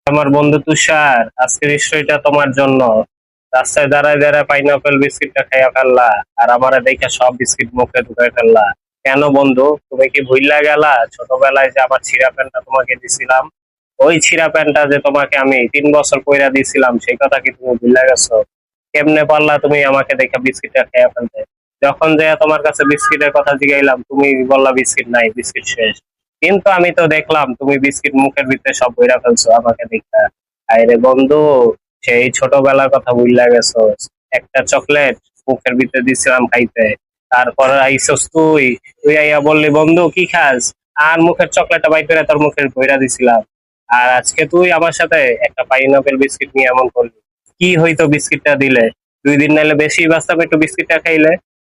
আমার বন্ধু তুষার, আজকের স্টোরিটা তোমার জন্য। রাস্তায় দাঁড়ায় দাঁড়ায় পাইনাপেল বিস্কিটটা খাইয়া ফেললা, আর আমার দেখে সব বিস্কিট মুখে ঢুকাই ফেললা। কেন বন্ধু, তুমি কি ভুইল্লা গেলা ছোটবেলায় যে আমার ছিঁড়া প্যান্টটা তোমাকে দিছিলাম? ওই ছিঁড়া প্যান্টটা যে তোমাকে আমি 3 বছর পইরা দিছিলাম, সেই কথা কি তুমি ভুইল্লা গেছো? কেমনে পারলা তুমি আমাকে দেখে বিস্কিটটা খাইয়া ফেলতে? যখন যে তোমার কাছে বিস্কিটের কথা জিগাইলাম, তুমি বললা বিস্কিট নাই, বিস্কিট শেষ। কিন্তু আমি তো দেখলাম তুমি বিস্কিট মুখের ভিতরে সব বইরা ফেলছো আমাকে দেখা। আরে বন্ধু, সেই ছোটবেলার কথা ভুইলা গেছো? একটা চকলেট মুখের ভিতরে দিছিলাম খাইতে, তারপর আইসস তুই। তুই আইয়া বললি বন্ধু কি খাস, আর মুখের চকলেটটা বাই করে তোর মুখের বইরা দিছিলাম। আর আজকে তুই আমার সাথে একটা পাইনাপেল বিস্কিট নিয়ে এমন করলি। কি হইতো বিস্কিটটা দিলে? 2 দিন নাইলে বেশি বাঁচতাম একটু বিস্কিটটা খাইলে।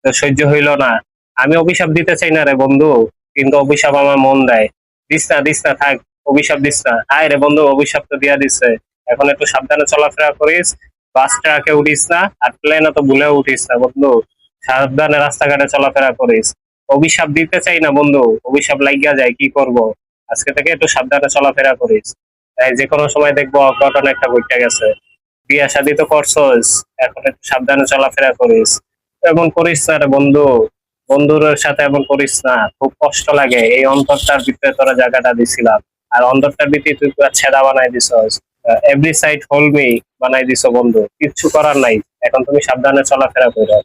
তো সহ্য হইল না। আমি অভিশাপ দিতে চাই না রে বন্ধু, কিন্তু অভিশাপ আমার মন দেয়। দিস না, দিস না, থাক। অভিশাপ দিস না। আয় রে বন্ধু, অভিশাপ তো দিয়া দিছে। এখন একটু সাবধানে চলাফেরা করিস। বাস ট্রাকে উঠিস না, আর প্লেনে তো ভুলেও উঠিস না বন্ধু। সাবধানে রাস্তাঘাটে চলাফেরা করিস। অভিশাপ দিতে চাই না বন্ধু, অভিশাপ লাগিয়া যায়, কি করব। আজকে থেকে একটু সাবধানে চলাফেরা করিস। তাই যে কোনো সময় দেখবো অঘটন একটা ঘটে গেছে। বিয়া শাদী তো করছস, এখন একটু সাবধানে চলাফেরা করিস। এমন করিস না রে বন্ধু। বন্ধুর সাথে এমন করিস না, খুব কষ্ট লাগে। এই অন্তরটার ভিতরে তোরা জায়গাটা দিছিলাম, আর অন্তরটার ভিতরে তুই পুরো ছেঁদা বানাই দিছস। এভরি সাইড হোল মি বানাই দিছো বন্ধু, কিচ্ছু করার নাই। এখন তুমি সাবধানে চলাফেরা করো।